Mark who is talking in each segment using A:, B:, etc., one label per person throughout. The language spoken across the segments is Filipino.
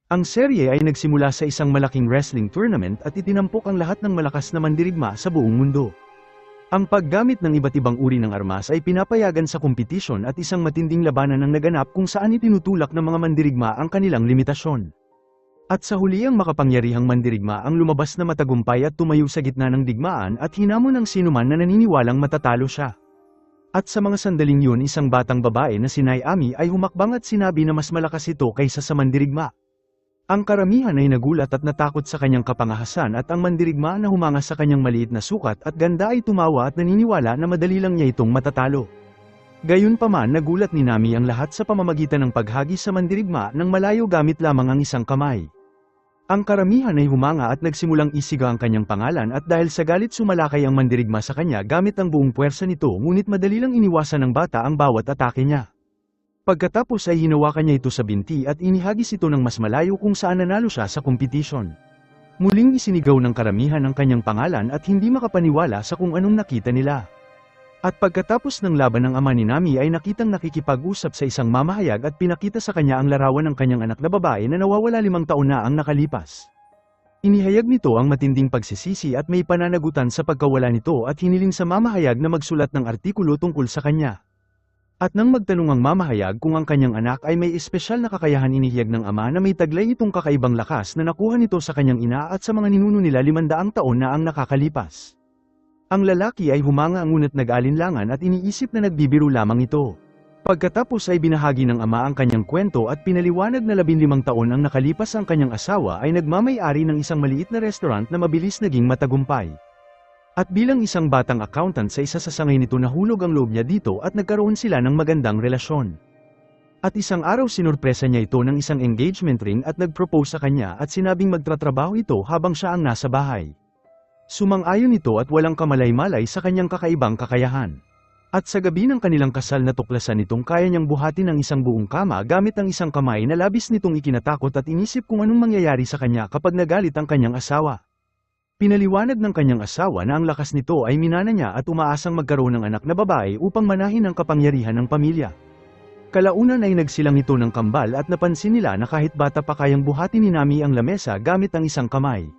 A: Ang serye ay nagsimula sa isang malaking wrestling tournament at itinampok ang lahat ng malakas na mandirigma sa buong mundo. Ang paggamit ng iba't ibang uri ng armas ay pinapayagan sa kompetisyon at isang matinding labanan ang naganap kung saan itinutulak ng mga mandirigma ang kanilang limitasyon. At sa huli ang makapangyarihang mandirigma ang lumabas na matagumpay at tumayo sa gitna ng digmaan at hinamon ng sinuman na naniniwalang matatalo siya. At sa mga sandaling yun isang batang babae na si Naomi ay humakbang at sinabi na mas malakas ito kaysa sa mandirigma. Ang karamihan ay nagulat at natakot sa kanyang kapangahasan at ang mandirigma na humanga sa kanyang maliit na sukat at ganda ay tumawa at naniniwala na madali lang niya itong matatalo. Gayunpaman nagulat ni Nami ang lahat sa pamamagitan ng paghagis sa mandirigma nang malayo gamit lamang ang isang kamay. Ang karamihan ay humanga at nagsimulang isiga ang kanyang pangalan at dahil sa galit sumalakay ang mandirigma sa kanya gamit ang buong puwersa nito ngunit madali lang iniwasan ng bata ang bawat atake niya. Pagkatapos ay hinawakan niya ito sa binti at inihagis ito ng mas malayo kung saan nanalo siya sa kompetisyon. Muling isinigaw ng karamihan ang kanyang pangalan at hindi makapaniwala sa kung anong nakita nila. At pagkatapos ng laban ng ama ni Nami ay nakitang nakikipag-usap sa isang mamahayag at pinakita sa kanya ang larawan ng kanyang anak na babae na nawawala 5 taon na ang nakalipas. Inihayag nito ang matinding pagsisisi at may pananagutan sa pagkawala nito at hiniling sa mamahayag na magsulat ng artikulo tungkol sa kanya. At nang magtanong ang mamahayag kung ang kanyang anak ay may espesyal na kakayahan inihiyag ng ama na may taglay itong kakaibang lakas na nakuha nito sa kanyang ina at sa mga ninuno nila 500 taon na ang nakakalipas. Ang lalaki ay humanga ngunit nag-alinlangan at iniisip na nagbibiro lamang ito. Pagkatapos ay binahagi ng ama ang kanyang kwento at pinaliwanag na 15 taon ang nakalipas ang kanyang asawa ay nagmamay-ari ng isang maliit na restaurant na mabilis naging matagumpay. At bilang isang batang accountant sa isa sa sangay nito nahulog ang loob niya dito at nagkaroon sila ng magandang relasyon. At isang araw sinurpresa niya ito ng isang engagement ring at nag-propose sa kanya at sinabing magtratrabaho ito habang siya ang nasa bahay. Sumang-ayon ito at walang kamalay-malay sa kanyang kakaibang kakayahan. At sa gabi ng kanilang kasal natuklasan nitong kaya niyang buhatin ang isang buong kama gamit ang isang kamay na labis nitong ikinatakot at inisip kung anong mangyayari sa kanya kapag nagalit ang kanyang asawa. Pinaliwanag ng kanyang asawa na ang lakas nito ay minana niya at umaasang magkaroon ng anak na babae upang manahin ang kapangyarihan ng pamilya. Kalaunan ay nagsilang ito ng kambal at napansin nila na kahit bata pa kayang buhatin ni Nami ang lamesa gamit ang isang kamay.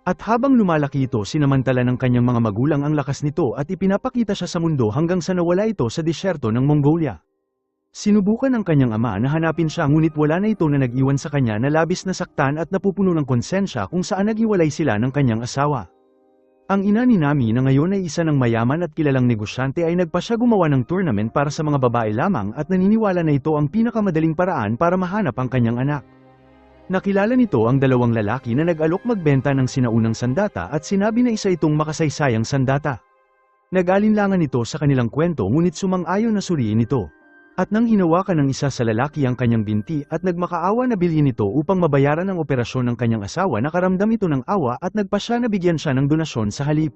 A: At habang lumalaki ito sinamantala ng kanyang mga magulang ang lakas nito at ipinapakita siya sa mundo hanggang sa nawala ito sa disyerto ng Mongolia. Sinubukan ng kanyang ama na hanapin siya ngunit wala na ito na nag-iwan sa kanya na labis na saktan at napupuno ng konsensya kung saan naghiwalay sila ng kanyang asawa. Ang ina ni Nami na ngayon ay isa ng mayaman at kilalang negosyante ay nagpasya gumawa ng tournament para sa mga babae lamang at naniniwala na ito ang pinakamadaling paraan para mahanap ang kanyang anak. Nakilala nito ang 2 lalaki na nag-alok magbenta ng sinaunang sandata at sinabi na isa itong makasaysayang sandata. Nag-alinlangan ito sa kanilang kwento ngunit sumang-ayon na suriin ito. At nang hinawakan ng isa sa lalaki ang kanyang binti at nagmakaawa na bilhin ito upang mabayaran ang operasyon ng kanyang asawa nakaramdam ito ng awa at nagpasya na bigyan siya ng donasyon sa halip.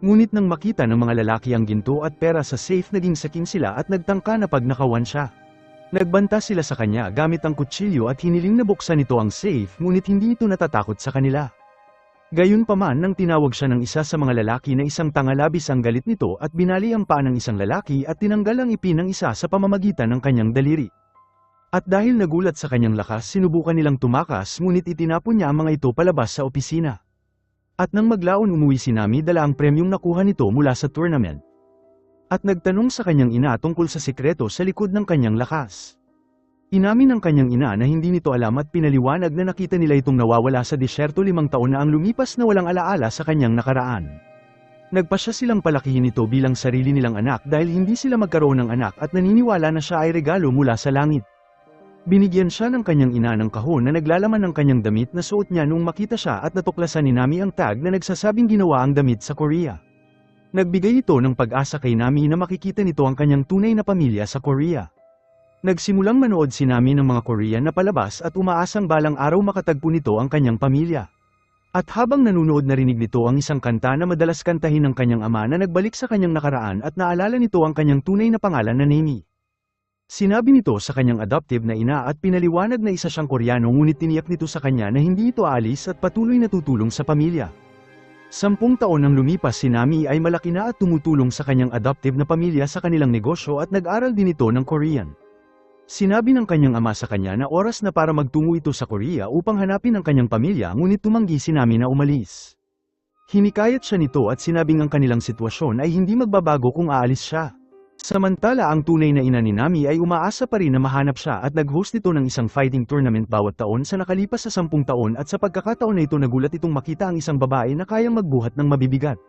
A: Ngunit nang makita ng mga lalaki ang ginto at pera sa safe naging sakin sila at nagtangka na pagnakawan siya. Nagbanta sila sa kanya gamit ang kutsilyo at hiniling na buksan ito ang safe ngunit hindi ito natatakot sa kanila. Gayunpaman nang tinawag siya ng isa sa mga lalaki na isang tanga labis ang galit nito at binali ang paa ng isang lalaki at tinanggal ang ipin ng isa sa pamamagitan ng kanyang daliri. At dahil nagulat sa kanyang lakas sinubukan nilang tumakas ngunit itinapon niya ang mga ito palabas sa opisina. At nang maglaon umuwi si Nami dala ang premyong nakuha nito mula sa tournament. At nagtanong sa kanyang ina tungkol sa sikreto sa likod ng kanyang lakas. Inamin ng kanyang ina na hindi nito alam at pinaliwanag na nakita nila itong nawawala sa disyerto 5 taon na ang lumipas na walang alaala sa kanyang nakaraan. Nagpasya silang palakihin ito bilang sarili nilang anak dahil hindi sila magkaroon ng anak at naniniwala na siya ay regalo mula sa langit. Binigyan siya ng kanyang ina ng kahon na naglalaman ng kanyang damit na suot niya nung makita siya at natuklasan ni Nami ang tag na nagsasabing ginawa ang damit sa Korea. Nagbigay ito ng pag-asa kay Nami na makikita nito ang kanyang tunay na pamilya sa Korea. Nagsimulang manood si Nami ng mga Korean na palabas at umaasang balang araw makatagpo nito ang kanyang pamilya. At habang nanunood narinig nito ang isang kanta na madalas kantahin ng kanyang ama na nagbalik sa kanyang nakaraan at naalala nito ang kanyang tunay na pangalan na Nami. Sinabi nito sa kanyang adoptive na ina at pinaliwanag na isa siyang Koreano ngunit tiniyak nito sa kanya na hindi ito aalis at patuloy na tutulong sa pamilya. 10 taon nang lumipas si Nami ay malaki na at tumutulong sa kanyang adoptive na pamilya sa kanilang negosyo at nag-aral din ito ng Korean. Sinabi ng kanyang ama sa kanya na oras na para magtungo ito sa Korea upang hanapin ang kanyang pamilya, ngunit tumanggi si Nami na umalis. Hinikayat siya nito at sinabing ang kanilang sitwasyon ay hindi magbabago kung aalis siya. Samantala ang tunay na ina ni Nami ay umaasa pa rin na mahanap siya at nag-host ito ng isang fighting tournament bawat taon sa nakalipas sa 10 taon, at sa pagkakataon na ito nagulat itong makita ang isang babae na kayang magbuhat ng mabibigat.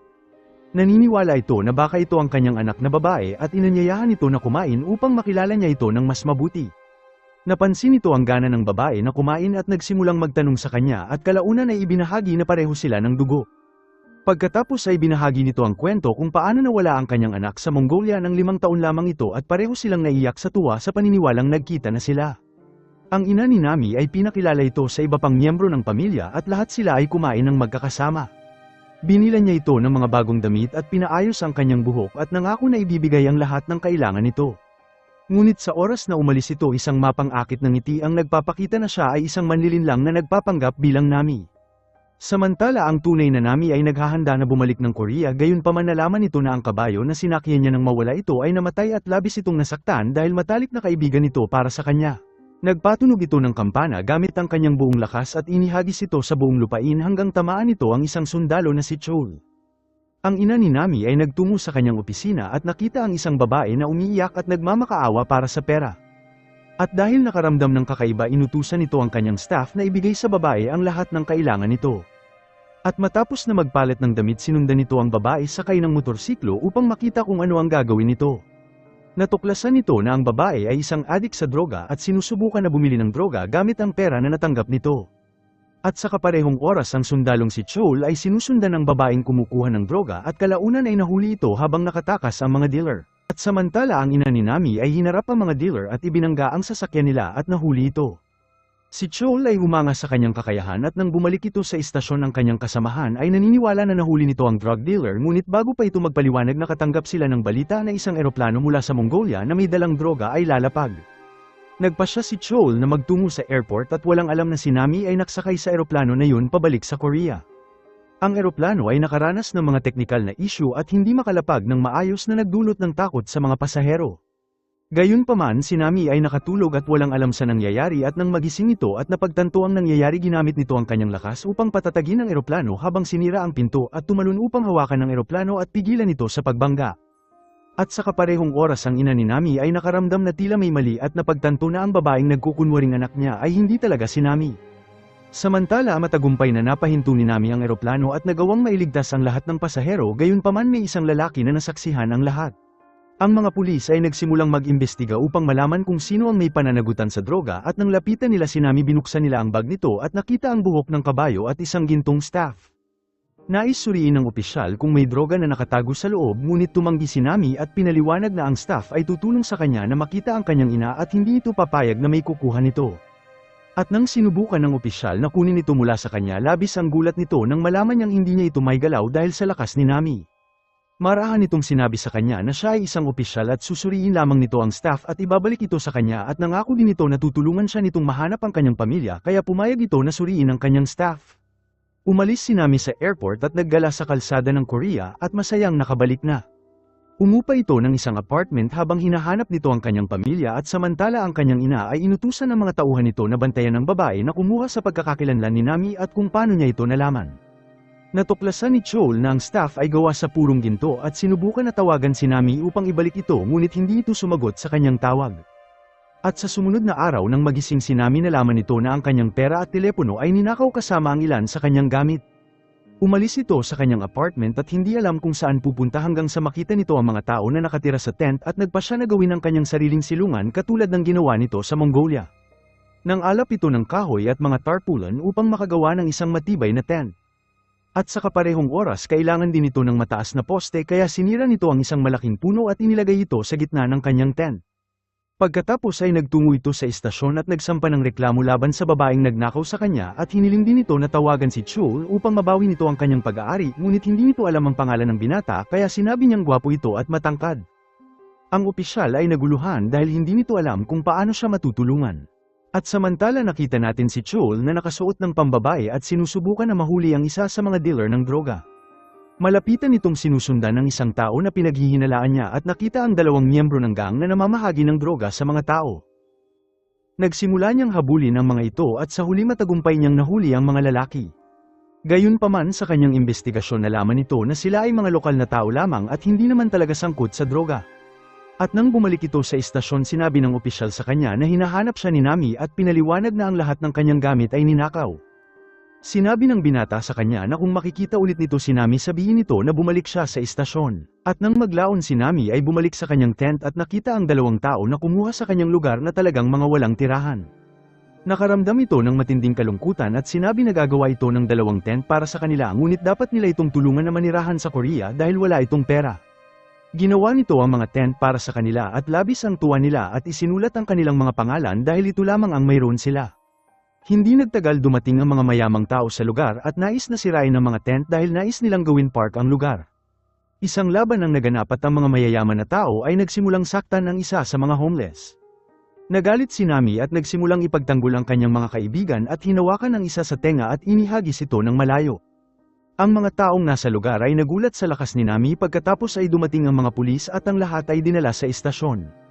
A: Naniniwala ito na baka ito ang kanyang anak na babae at inanyayahan ito na kumain upang makilala niya ito ng mas mabuti. Napansin ito ang gana ng babae na kumain at nagsimulang magtanong sa kanya, at kalaunan ay ibinahagi na pareho sila ng dugo. Pagkatapos ay binahagi nito ang kwento kung paano nawala ang kanyang anak sa Mongolia ng 5 taon lamang ito, at pareho silang naiyak sa tuwa sa paniniwalang nagkita na sila. Ang ina ni Nami ay pinakilala ito sa iba pang miyembro ng pamilya at lahat sila ay kumain ng magkakasama. Binilan niya ito ng mga bagong damit at pinaayos ang kanyang buhok at nangako na ibibigay ang lahat ng kailangan nito. Ngunit sa oras na umalis ito, isang mapang-akit ng ngiti ang nagpapakita na siya ay isang manlilinlang na nagpapanggap bilang Nami. Samantala ang tunay na Nami ay naghahanda na bumalik ng Korea, gayunpaman nalaman nito na ang kabayo na sinakyan niya nang mawala ito ay namatay at labis itong nasaktan dahil matalik na kaibigan nito para sa kanya. Nagpatunog ito ng kampana gamit ang kanyang buong lakas at inihagis ito sa buong lupain hanggang tamaan nito ang isang sundalo na si Chol. Ang ina ni Nami ay nagtungo sa kanyang opisina at nakita ang isang babae na umiiyak at nagmamakaawa para sa pera. At dahil nakaramdam ng kakaiba, inutusan nito ang kanyang staff na ibigay sa babae ang lahat ng kailangan nito. At matapos na magpalit ng damit, sinundan nito ang babae sakay ng motorsiklo upang makita kung ano ang gagawin nito. Natuklasan nito na ang babae ay isang adik sa droga at sinusubukan na bumili ng droga gamit ang pera na natanggap nito. At sa kaparehong oras ang sundalong si Chol ay sinusundan ng babaeng kumukuha ng droga at kalaunan ay nahuli ito habang nakatakas ang mga dealer. At samantala ang ina ni Nami ay hinarap ang mga dealer at ibinangga ang sasakyan nila at nahuli ito. Si Chol ay humanga sa kanyang kakayahan at nang bumalik ito sa istasyon ng kanyang kasamahan ay naniniwala na nahuli nito ang drug dealer, ngunit bago pa ito magpaliwanag nakatanggap sila ng balita na isang eroplano mula sa Mongolia na may dalang droga ay lalapag. Nagpasya si Chol na magtungo sa airport at walang alam na si Nami ay naksakay sa eroplano na yun pabalik sa Korea. Ang eroplano ay nakaranas ng mga teknikal na issue at hindi makalapag ng maayos na nagdulot ng takot sa mga pasahero. Gayunpaman si Nami ay nakatulog at walang alam sa nangyayari, at nang magising ito at napagtanto ang nangyayari, ginamit nito ang kanyang lakas upang patatagin ang eroplano habang sinira ang pinto at tumalon upang hawakan ng eroplano at pigilan ito sa pagbangga. At sa kaparehong oras ang ina ni Nami ay nakaramdam na tila may mali at napagtanto na ang babaeng nagkukunwaring anak niya ay hindi talaga si Nami. Samantala matagumpay na napahinto ni Nami ang eroplano at nagawang mailigtas ang lahat ng pasahero, gayunpaman may isang lalaki na nasaksihan ang lahat. Ang mga pulis ay nagsimulang mag-imbestiga upang malaman kung sino ang may pananagutan sa droga, at nang lapitan nila si Nami binuksan nila ang bag nito at nakita ang buhok ng kabayo at isang gintong staff. Nais suriin ng opisyal kung may droga na nakatago sa loob, ngunit tumanggi si Nami at pinaliwanag na ang staff ay tutulong sa kanya na makita ang kanyang ina at hindi ito papayag na may kukuha nito. At nang sinubukan ng opisyal na kunin ito mula sa kanya, labis ang gulat nito nang malaman niyang hindi niya ito may galaw dahil sa lakas ni Nami. Marahan nitong sinabi sa kanya na siya ay isang opisyal at susuriin lamang nito ang staff at ibabalik ito sa kanya, at nangako din ito na tutulungan siya nitong mahanap ang kanyang pamilya, kaya pumayag ito na suriin ang kanyang staff. Umalis si Nami sa airport at naggala sa kalsada ng Korea at masayang nakabalik na. Umupa ito ng isang apartment habang hinahanap nito ang kanyang pamilya, at samantala ang kanyang ina ay inutusan ng mga tauhan nito na bantayan ng babae na kumuha sa pagkakakilanlan ni Nami at kung paano niya ito nalaman. Natuklasan ni Chol na ang staff ay gawa sa purong ginto at sinubukan na tawagan si Nami upang ibalik ito, ngunit hindi ito sumagot sa kanyang tawag. At sa sumunod na araw nang magising si Nami, nalaman nito na ang kanyang pera at telepono ay ninakaw kasama ang ilan sa kanyang gamit. Umalis ito sa kanyang apartment at hindi alam kung saan pupunta hanggang sa makita nito ang mga tao na nakatira sa tent at nagpasya na gawin ang kanyang sariling silungan katulad ng ginawa nito sa Mongolia. Nang alap ito ng kahoy at mga tarpaulin upang makagawa ng isang matibay na tent. At sa kaparehong oras kailangan din ito ng mataas na poste, kaya sinira nito ang isang malaking puno at inilagay ito sa gitna ng kanyang tent. Pagkatapos ay nagtungo ito sa istasyon at nagsampa ng reklamo laban sa babaeng nagnakaw sa kanya, at hiniling din ito na tawagan si Chol upang mabawi nito ang kanyang pag-aari, ngunit hindi nito alam ang pangalan ng binata, kaya sinabi niyang gwapo ito at matangkad. Ang opisyal ay naguluhan dahil hindi nito alam kung paano siya matutulungan. At samantala nakita natin si Chol na nakasuot ng pambabae at sinusubukan na mahuli ang isa sa mga dealer ng droga. Malapitan itong sinusundan ng isang tao na pinaghihinalaan niya at nakita ang dalawang miyembro ng gang na namamahagi ng droga sa mga tao. Nagsimula niyang habulin ang mga ito at sa huli matagumpay niyang nahuli ang mga lalaki. Gayunpaman sa kanyang imbestigasyon nalaman nito na sila ay mga lokal na tao lamang at hindi naman talaga sangkot sa droga. At nang bumalik ito sa istasyon sinabi ng opisyal sa kanya na hinahanap siya ni Nami at pinaliwanag na ang lahat ng kanyang gamit ay ninakaw. Sinabi ng binata sa kanya na kung makikita ulit nito si Nami sabihin nito na bumalik siya sa istasyon. At nang maglaon si Nami ay bumalik sa kanyang tent at nakita ang dalawang tao na kumuha sa kanyang lugar na talagang mga walang tirahan. Nakaramdam ito ng matinding kalungkutan at sinabi na gagawa ito ng dalawang tent para sa kanila ngunit dapat nila itong tulungan na manirahan sa Korea dahil wala itong pera. Ginawa nito ang mga tent para sa kanila at labis ang tuwa nila at isinulat ang kanilang mga pangalan dahil ito lamang ang mayroon sila. Hindi nagtagal dumating ang mga mayamang tao sa lugar at nais na sirain ang mga tent dahil nais nilang gawin park ang lugar. Isang laban ang naganap at ang mga mayayaman na tao ay nagsimulang saktan ang isa sa mga homeless. Nagalit si Nami at nagsimulang ipagtanggol ang kanyang mga kaibigan at hinawakan ang isa sa tenga at inihagis ito ng malayo. Ang mga taong nasa lugar ay nagulat sa lakas ni Nami pagkatapos ay dumating ang mga pulis at ang lahat ay dinala sa istasyon.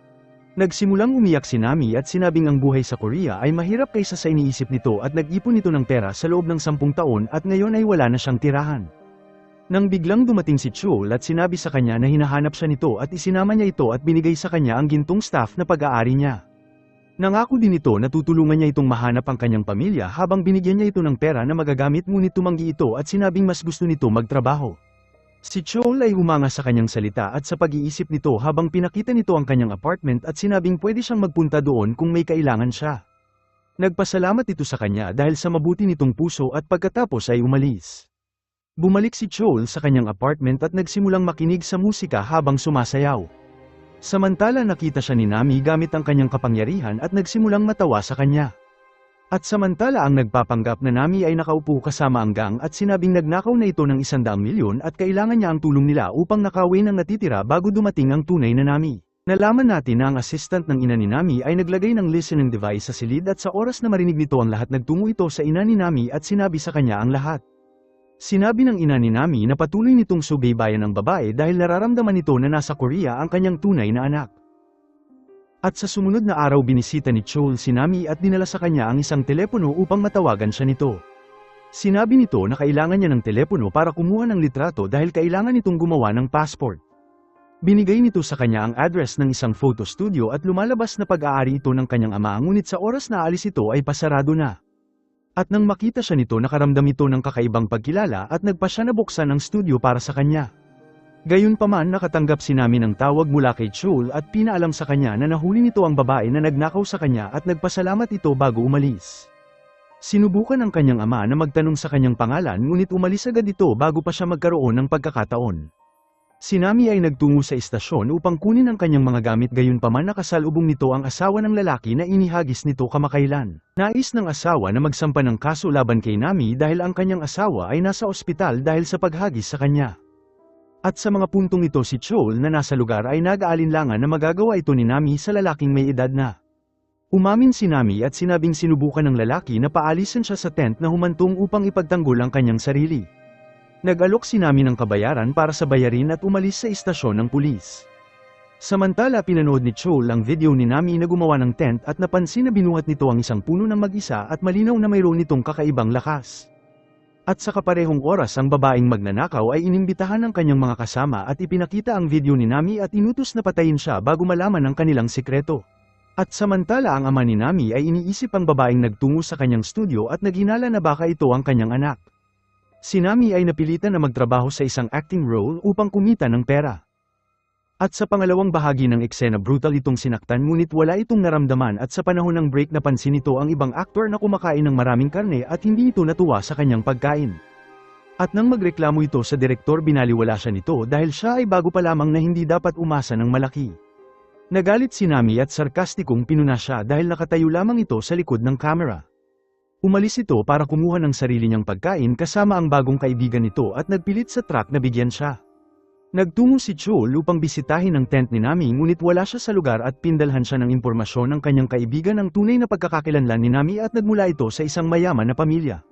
A: Nagsimulang umiyak si Nami at sinabing ang buhay sa Korea ay mahirap kaysa sa iniisip nito at nag-ipon ito ng pera sa loob ng 10 taon at ngayon ay wala na siyang tirahan. Nang biglang dumating si Chul at sinabi sa kanya na hinahanap siya nito at isinama niya ito at binigay sa kanya ang gintong staff na pag-aari niya. Nangako din ito na tutulungan niya itong mahanap ang kanyang pamilya habang binigyan niya ito ng pera na magagamit ngunit tumanggi ito at sinabing mas gusto nito magtrabaho. Si Chol ay humanga sa kanyang salita at sa pag-iisip nito habang pinakita nito ang kanyang apartment at sinabing pwede siyang magpunta doon kung may kailangan siya. Nagpasalamat ito sa kanya dahil sa mabuti nitong puso at pagkatapos ay umalis. Bumalik si Chol sa kanyang apartment at nagsimulang makinig sa musika habang sumasayaw. Samantala nakita siya ni Nami gamit ang kanyang kapangyarihan at nagsimulang matawa sa kanya. At samantala ang nagpapanggap na Nami ay nakaupo kasama ang gang at sinabing nagnakaw na ito ng 100 milyon at kailangan niya ang tulong nila upang nakawin ang natitira bago dumating ang tunay na Nami. Nalaman natin na ang assistant ng ina ni Nami ay naglagay ng listening device sa silid at sa oras na marinig nito ang lahat nagtungo ito sa ina ni Nami at sinabi sa kanya ang lahat. Sinabi ng ina ni Nami na patuloy nitong subaybayan ang babae dahil nararamdaman nito na nasa Korea ang kanyang tunay na anak. At sa sumunod na araw binisita ni Chol si Nami at dinala sa kanya ang isang telepono upang matawagan siya nito. Sinabi nito na kailangan niya ng telepono para kumuha ng litrato dahil kailangan nitong gumawa ng passport. Binigay nito sa kanya ang address ng isang photo studio at lumalabas na pag-aari ito ng kanyang ama ngunit sa oras na alis ito ay pasarado na. At nang makita siya nito nakaramdam ito ng kakaibang pagkilala at nagpa siya na buksan ang studio para sa kanya. Gayunpaman nakatanggap si Nami ng tawag mula kay Chul at pinaalam sa kanya na nahuli nito ang babae na nagnakaw sa kanya at nagpasalamat ito bago umalis. Sinubukan ng kanyang ama na magtanong sa kanyang pangalan ngunit umalis agad ito bago pa siya magkaroon ng pagkakataon. Si Nami ay nagtungo sa istasyon upang kunin ang kanyang mga gamit gayunpaman nakasalubong nito ang asawa ng lalaki na inihagis nito kamakailan. Nais ng asawa na magsampa ng kaso laban kay Nami dahil ang kanyang asawa ay nasa ospital dahil sa paghagis sa kanya. At sa mga puntong ito si Chol na nasa lugar ay nag-aalinlangan na magagawa ito ni Nami sa lalaking may edad na. Umamin si Nami at sinabing sinubukan ng lalaki na paalisin siya sa tent na humantong upang ipagtanggol ang kanyang sarili. Nag-alok si Nami ng kabayaran para sa bayarin at umalis sa istasyon ng pulis. Samantala pinanood ni Chol ang video ni Nami na gumawa ng tent at napansin na binuhat nito ang isang puno ng mag-isa at malinaw na mayroon nitong kakaibang lakas. At sa kaparehong oras ang babaeng magnanakaw ay inimbitahan ng kanyang mga kasama at ipinakita ang video ni Nami at inutos na patayin siya bago malaman ang kanilang sikreto. At samantala ang ama ni Nami ay iniisip ang babaeng nagtungo sa kanyang studio at naghinala na baka ito ang kanyang anak. Si Nami ay napilitan na magtrabaho sa isang acting role upang kumita ng pera. At sa pangalawang bahagi ng eksena brutal itong sinaktan ngunit wala itong naramdaman at sa panahon ng break napansin nito ang ibang aktor na kumakain ng maraming karne at hindi ito natuwa sa kanyang pagkain. At nang magreklamo ito sa direktor binaliwala siya nito dahil siya ay bago pa lamang na hindi dapat umasa ng malaki. Nagalit si Nami at sarkastikong pinuna siya dahil nakatayo lamang ito sa likod ng camera. Umalis ito para kumuha ng sarili niyang pagkain kasama ang bagong kaibigan nito at nagpilit sa truck na bigyan siya. Nagtungo si Chol upang bisitahin ang tent ni Nami ngunit wala siya sa lugar at pindalhan siya ng impormasyon ng kanyang kaibigan ang tunay na pagkakakilanlan ni Nami at nagmula ito sa isang mayaman na pamilya.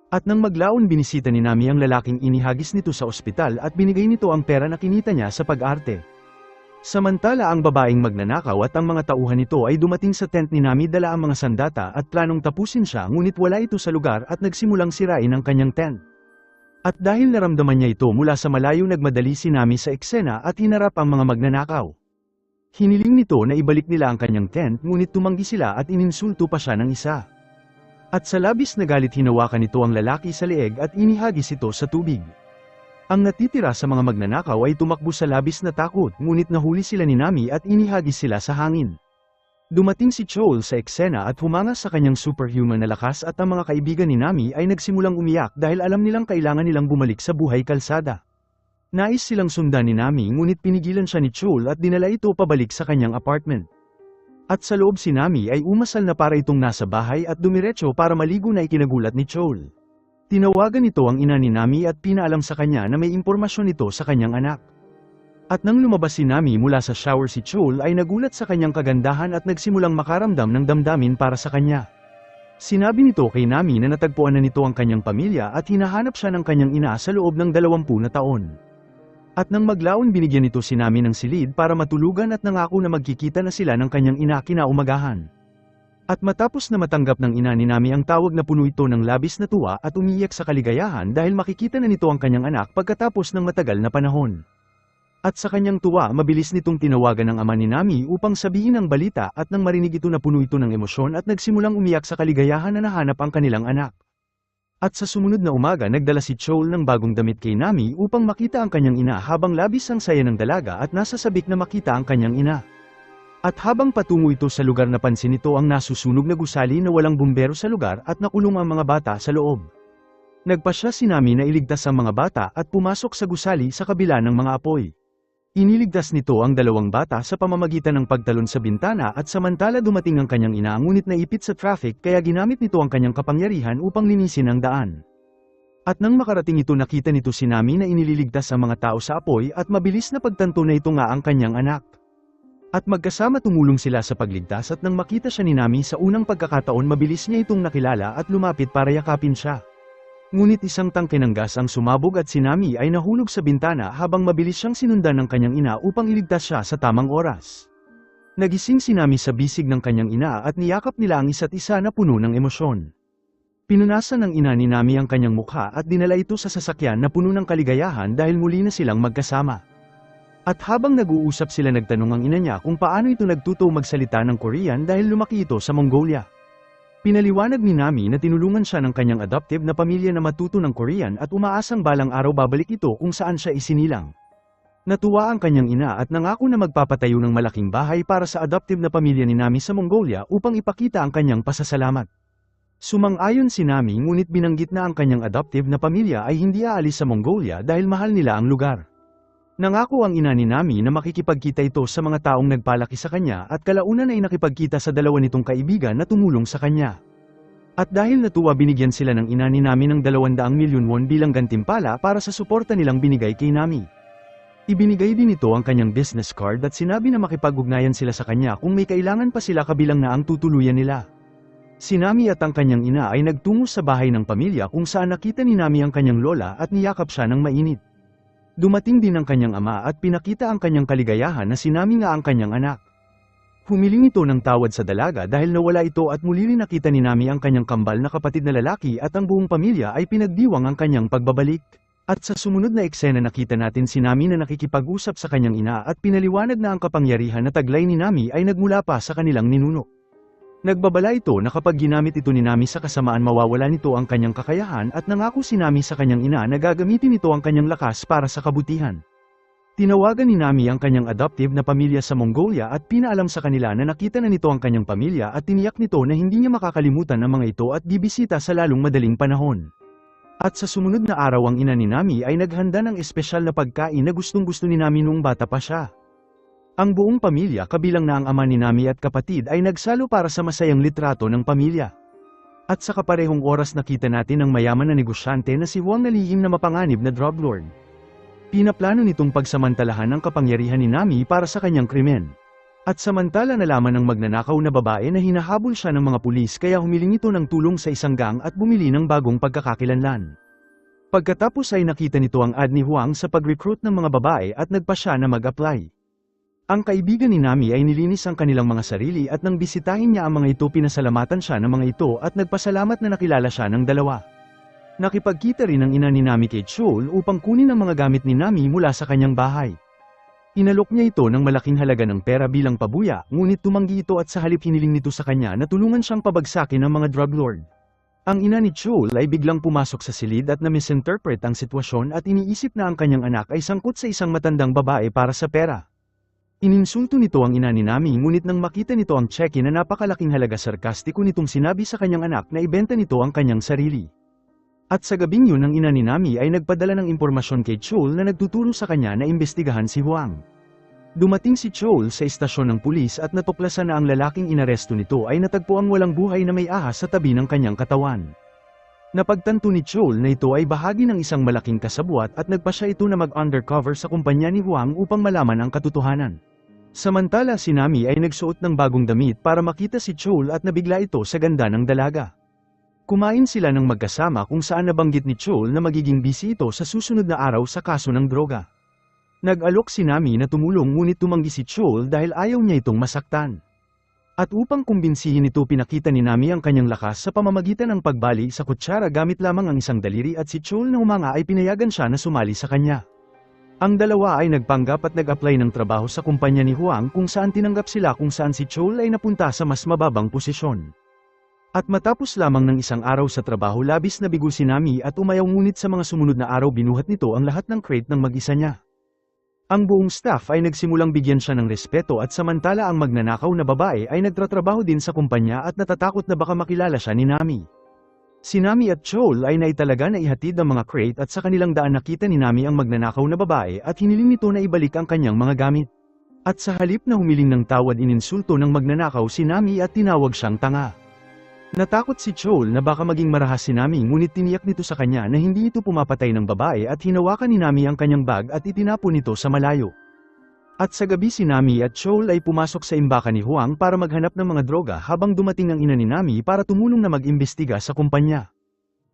A: At nang maglaon binisita ni Nami ang lalaking inihagis nito sa ospital at binigay nito ang pera na kinita niya sa pag-arte. Samantala ang babaeng magnanakaw at ang mga tauhan nito ay dumating sa tent ni Nami dala ang mga sandata at planong tapusin siya ngunit wala ito sa lugar at nagsimulang sirain ang kanyang tent. At dahil naramdaman niya ito mula sa malayo nagmadali si Nami sa eksena at hinarap ang mga magnanakaw. Hiniling nito na ibalik nila ang kanyang tent ngunit tumanggi sila at ininsulto pa siya ng isa. At sa labis na galit hinawakan nito ang lalaki sa leeg at inihagis ito sa tubig. Ang natitira sa mga magnanakaw ay tumakbo sa labis na takot ngunit nahuli sila ni Nami at inihagis sila sa hangin. Dumating si Chol sa eksena at humanga sa kanyang superhuman na lakas at ang mga kaibigan ni Nami ay nagsimulang umiyak dahil alam nilang kailangan nilang bumalik sa buhay kalsada. Nais silang sundan ni Nami ngunit pinigilan siya ni Chol at dinala ito pabalik sa kanyang apartment. At sa loob si Nami ay umasal na para itong nasa bahay at dumiretso para maligo na ikinagulat ni Chol. Tinawagan nito ang ina ni Nami at pinaalam sa kanya na may impormasyon ito sa kanyang anak. At nang lumabas si Nami mula sa shower si Chol ay nagulat sa kanyang kagandahan at nagsimulang makaramdam ng damdamin para sa kanya. Sinabi nito kay Nami na natagpuan na nito ang kanyang pamilya at hinahanap siya ng kanyang ina sa loob ng 20 na taon. At nang maglaon binigyan nito si Nami ng silid para matulugan at nangako na magkikita na sila ng kanyang ina kinaumagahan. At matapos na matanggap ng ina ni Nami ang tawag na puno ito ng labis na tuwa at umiiyak sa kaligayahan dahil makikita na nito ang kanyang anak pagkatapos ng matagal na panahon. At sa kanyang tuwa mabilis nitong tinawagan ng ama ni Nami upang sabihin ang balita at nang marinig ito na puno ito ng emosyon at nagsimulang umiyak sa kaligayahan na nahanap ang kanilang anak. At sa sumunod na umaga nagdala si Chol ng bagong damit kay Nami upang makita ang kanyang ina habang labis ang saya ng dalaga at nasa sabik na makita ang kanyang ina. At habang patungo ito sa lugar napansin nito ang nasusunog na gusali na walang bumbero sa lugar at nakulong ang mga bata sa loob. Nagpasya si Nami na iligtas ang mga bata at pumasok sa gusali sa kabila ng mga apoy. Iniligtas nito ang 2 bata sa pamamagitan ng pagtalon sa bintana at samantala dumating ang kanyang ina ngunit naipit sa traffic kaya ginamit nito ang kanyang kapangyarihan upang linisin ang daan. At nang makarating ito nakita nito si Nami na inililigtas ang mga tao sa apoy at mabilis na pagtanto na ito nga ang kanyang anak. At magkasama tumulong sila sa pagligtas at nang makita siya ni Nami sa unang pagkakataon mabilis niya itong nakilala at lumapit para yakapin siya. Ngunit isang tangke ng gas ang sumabog at si Nami ay nahulog sa bintana habang mabilis siyang sinundan ng kanyang ina upang iligtas siya sa tamang oras. Nagising si Nami sa bisig ng kanyang ina at niyakap nila ang isa't isa na puno ng emosyon. Pinunasan ng ina ni Nami ang kanyang mukha at dinala ito sa sasakyan na puno ng kaligayahan dahil muli na silang magkasama. At habang nag-uusap sila nagtanong ang ina niya kung paano ito nagtuto magsalita ng Korean dahil lumaki ito sa Mongolia. Pinaliwanag ni Nami na tinulungan siya ng kanyang adoptive na pamilya na matuto ng Korean at umaasang balang araw babalik ito kung saan siya isinilang. Natuwa ang kanyang ina at nangako na magpapatayo ng malaking bahay para sa adoptive na pamilya ni Nami sa Mongolia upang ipakita ang kanyang pasasalamat. Sumang-ayon si Nami ngunit binanggit na ang kanyang adoptive na pamilya ay hindi aalis sa Mongolia dahil mahal nila ang lugar. Nangako ang ina ni Nami na makikipagkita ito sa mga taong nagpalaki sa kanya at kalaunan ay nakipagkita sa 2 nitong kaibigan na tumulong sa kanya. At dahil natuwa binigyan sila ng ina ni Nami ng 200 milyon won bilang gantimpala para sa suporta nilang binigay kay Nami. Ibinigay din ito ang kanyang business card at sinabi na makipag-ugnayan sila sa kanya kung may kailangan pa sila kabilang na ang tutuluyan nila. Si Nami at ang kanyang ina ay nagtungo sa bahay ng pamilya kung saan nakita ni Nami ang kanyang lola at niyakap siya ng mainit. Dumating din ang kanyang ama at pinakita ang kanyang kaligayahan na si Nami nga ang kanyang anak. Humiling ito ng tawad sa dalaga dahil nawala ito at muli rin nakita ni Nami ang kanyang kambal na kapatid na lalaki at ang buong pamilya ay pinagdiwang ang kanyang pagbabalik. At sa sumunod na eksena nakita natin si Nami na nakikipag-usap sa kanyang ina at pinaliwanag na ang kapangyarihan na taglay ni Nami ay nagmula pa sa kanilang ninuno. Nagbabala ito na kapag ginamit ito ni Nami sa kasamaan mawawala nito ang kanyang kakayahan at nangako si Nami sa kanyang ina na gagamitin nito ang kanyang lakas para sa kabutihan. Tinawagan ni Nami ang kanyang adoptive na pamilya sa Mongolia at pinaalam sa kanila na nakita na nito ang kanyang pamilya at tiniyak nito na hindi niya makakalimutan ang mga ito at bibisita sa lalong madaling panahon. At sa sumunod na araw ang ina ni Nami ay naghanda ng espesyal na pagkain na gustong-gusto ni Nami noong bata pa siya. Ang buong pamilya kabilang na ang ama ni Nami at kapatid ay nagsalo para sa masayang litrato ng pamilya. At sa kaparehong oras nakita natin ang mayaman na negosyante na si Huang na lihim na mapanganib na drug lord. Pinaplano nitong pagsamantalahan ang kapangyarihan ni Nami para sa kanyang krimen. At samantala nalaman ng magnanakaw na babae na hinahabol siya ng mga pulis kaya humiling ito ng tulong sa isang gang at bumili ng bagong pagkakakilanlan. Pagkatapos ay nakita nito ang ad ni Huang sa pag-recruit ng mga babae at nagpa siya na mag-apply. Ang kaibigan ni Nami ay nilinis ang kanilang mga sarili at nang bisitahin niya ang mga ito pinasalamatan siya ng mga ito at nagpasalamat na nakilala siya ng dalawa. Nakipagkita rin ang ina ni Nami kay Chol upang kunin ang mga gamit ni Nami mula sa kanyang bahay. Inalok niya ito ng malaking halaga ng pera bilang pabuya, ngunit tumanggi ito at sa halip hiniling nito sa kanya na tulungan siyang pabagsakin ng mga drug lord. Ang ina ni Chol ay biglang pumasok sa silid at na-misinterpret ang sitwasyon at iniisip na ang kanyang anak ay sangkot sa isang matandang babae para sa pera. Ininsulto nito ang ina ni Nami ngunit nang makita nito ang cheque na napakalaking halaga sarkastiko nitong sinabi sa kanyang anak na ibenta nito ang kanyang sarili. At sa gabing yun ang ina ni Nami ay nagpadala ng impormasyon kay Chol na nagtuturo sa kanya na imbestigahan si Huang. Dumating si Chol sa istasyon ng pulis at natuklasan na ang lalaking inaresto nito ay natagpo ang walang buhay na may ahas sa tabi ng kanyang katawan. Napagtanto ni Chol na ito ay bahagi ng isang malaking kasabwat at nagpa siya ito na mag-undercover sa kumpanya ni Huang upang malaman ang katotohanan. Samantala si Nami ay nagsuot ng bagong damit para makita si Chol at nabigla ito sa ganda ng dalaga. Kumain sila ng magkasama kung saan nabanggit ni Chol na magiging busy ito sa susunod na araw sa kaso ng droga. Nag-alok si Nami na tumulong ngunit tumanggi si Chol dahil ayaw niya itong masaktan. At upang kumbinsihin ito pinakita ni Nami ang kanyang lakas sa pamamagitan ng pagbali sa kutsara gamit lamang ang isang daliri at si Chol na humanga ay pinayagan siya na sumali sa kanya. Ang dalawa ay nagpanggap at nag-apply ng trabaho sa kumpanya ni Huang kung saan tinanggap sila kung saan si Chol ay napunta sa mas mababang posisyon. At matapos lamang ng isang araw sa trabaho labis na bigo si Nami at umayaw ngunit sa mga sumunod na araw binuhat nito ang lahat ng crate ng mag-isa niya. Ang buong staff ay nagsimulang bigyan siya ng respeto at samantala ang magnanakaw na babae ay nagtatrabaho din sa kumpanya at natatakot na baka makilala siya ni Nami. Si Nami at Chol ay naitalaga na ihatid ang mga crate at sa kanilang daan nakita ni Nami ang magnanakaw na babae at hiniling nito na ibalik ang kanyang mga gamit. At sa halip na humiling ng tawad ininsulto ng magnanakaw si Nami at tinawag siyang tanga. Natakot si Chol na baka maging marahas si Nami ngunit tiniyak nito sa kanya na hindi ito pumapatay ng babae at hinawakan ni Nami ang kanyang bag at itinapon nito sa malayo. At sa gabi si Nami at Chol ay pumasok sa imbakan ni Huang para maghanap ng mga droga habang dumating ang ina ni Nami para tumulong na mag-imbestiga sa kumpanya.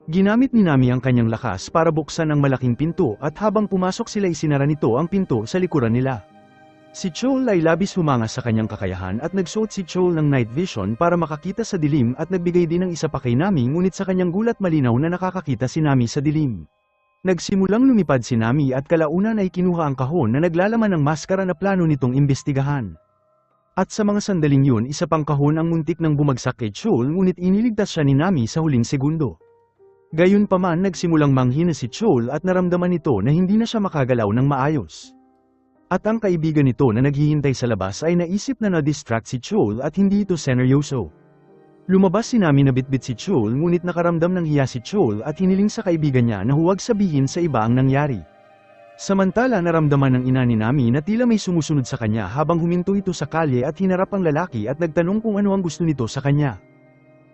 A: Ginamit ni Nami ang kanyang lakas para buksan ang malaking pinto at habang pumasok sila isinara nito ang pinto sa likuran nila. Si Chol ay labis humanga sa kanyang kakayahan at nagsuot si Chol ng night vision para makakita sa dilim at nagbigay din ng isa pa kay Nami ngunit sa kanyang gulat malinaw na nakakakita si Nami sa dilim. Nagsimulang lumipad si Nami at kalaunan ay kinuha ang kahon na naglalaman ng maskara na plano nitong imbestigahan. At sa mga sandaling yun isa pang kahon ang muntik ng bumagsak kay Chol ngunit iniligtas siya ni Nami sa huling segundo. Gayunpaman nagsimulang manghina si Chol at naramdaman nito na hindi na siya makagalaw ng maayos. At ang kaibigan nito na naghihintay sa labas ay naisip na na-distract si Chol at hindi ito seneryoso. Lumabas si Nami na bitbit si Chol ngunit nakaramdam ng hiya si Chol at hiniling sa kaibigan niya na huwag sabihin sa iba ang nangyari. Samantala naramdaman ng ina ni Nami na tila may sumusunod sa kanya habang huminto ito sa kalye at hinarap ang lalaki at nagtanong kung ano ang gusto nito sa kanya.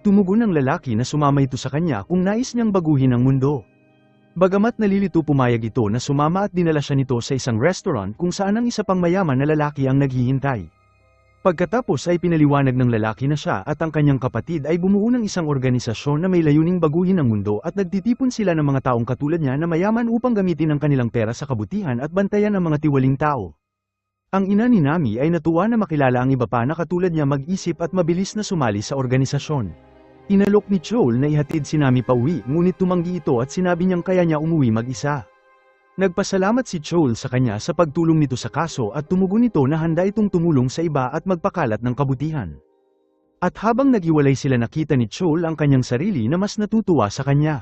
A: Tumugon ang lalaki na sumama ito sa kanya kung nais niyang baguhin ang mundo. Bagamat nalilito pumayag ito na sumama at dinala siya nito sa isang restaurant kung saan ang isa pang mayaman na lalaki ang naghihintay. Pagkatapos ay pinaliwanag ng lalaki na siya at ang kanyang kapatid ay bumuo ng isang organisasyon na may layuning baguhin ang mundo at nagtitipon sila ng mga taong katulad niya na mayaman upang gamitin ang kanilang pera sa kabutihan at bantayan ang mga tiwaling tao. Ang ina ni Nami ay natuwa na makilala ang iba pa na katulad niya mag-isip at mabilis na sumali sa organisasyon. Inalok ni Chol na ihatid si Nami pauwi ngunit tumanggi ito at sinabi niyang kaya niya umuwi mag-isa. Nagpasalamat si Chol sa kanya sa pagtulong nito sa kaso at tumugon nito na handa itong tumulong sa iba at magpakalat ng kabutihan. At habang naghiwalay sila nakita ni Chol ang kanyang sarili na mas natutuwa sa kanya.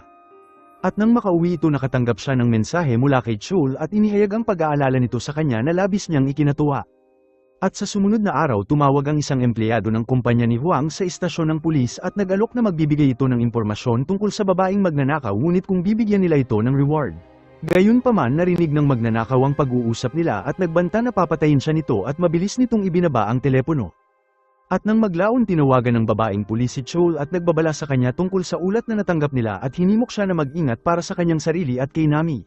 A: At nang makauwi ito nakatanggap siya ng mensahe mula kay Chol at inihayag ang pag-aalala nito sa kanya na labis niyang ikinatuwa. At sa sumunod na araw tumawag ang isang empleyado ng kumpanya ni Huang sa istasyon ng pulis at nag-alok na magbibigay ito ng impormasyon tungkol sa babaeng magnanakaw ngunit kung bibigyan nila ito ng reward. Gayunpaman narinig ng magnanakaw ang pag-uusap nila at nagbanta na papatayin siya nito at mabilis nitong ibinaba ang telepono. At nang maglaon tinawagan ng babaeng pulis si Chol at nagbabala sa kanya tungkol sa ulat na natanggap nila at hinimok siya na mag-ingat para sa kanyang sarili at kay Nami.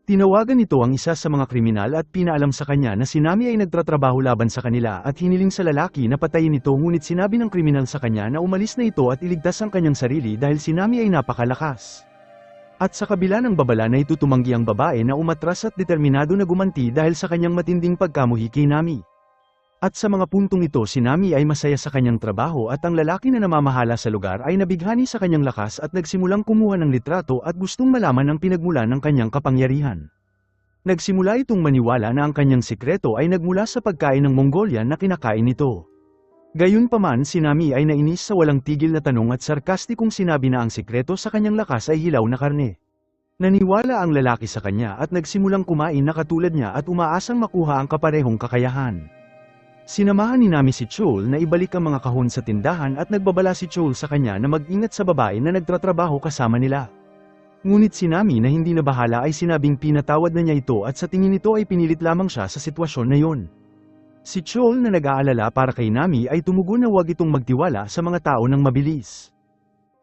A: Tinawagan nito ang isa sa mga kriminal at pinaalam sa kanya na si Nami ay nagtratrabaho laban sa kanila at hiniling sa lalaki na patayin ito ngunit sinabi ng kriminal sa kanya na umalis na ito at iligtas ang kanyang sarili dahil si Nami ay napakalakas. At sa kabila ng babala na ito tumanggi ang babae na umatras at determinado na gumanti dahil sa kanyang matinding pagkamuhi kay Nami. At sa mga puntong ito si Nami ay masaya sa kanyang trabaho at ang lalaki na namamahala sa lugar ay nabighani sa kanyang lakas at nagsimulang kumuha ng litrato at gustong malaman ang pinagmula ng kanyang kapangyarihan. Nagsimula itong maniwala na ang kanyang sikreto ay nagmula sa pagkain ng Mongolian na kinakain nito. Gayunpaman si Nami ay nainis sa walang tigil na tanong at sarkastikong sinabi na ang sikreto sa kanyang lakas ay hilaw na karne. Naniwala ang lalaki sa kanya at nagsimulang kumain na katulad niya at umaasang makuha ang kaparehong kakayahan. Sinamahan ni Nami si Chol na ibalik ang mga kahon sa tindahan at nagbabala si Chol sa kanya na mag-ingat sa babae na nagtatrabaho kasama nila. Ngunit si Nami na hindi na bahala ay sinabing pinatawad na niya ito at sa tingin nito ay pinilit lamang siya sa sitwasyon na yon. Si Chol na nag-aalala para kay Nami ay tumugon na huwag itong magtiwala sa mga tao ng mabilis.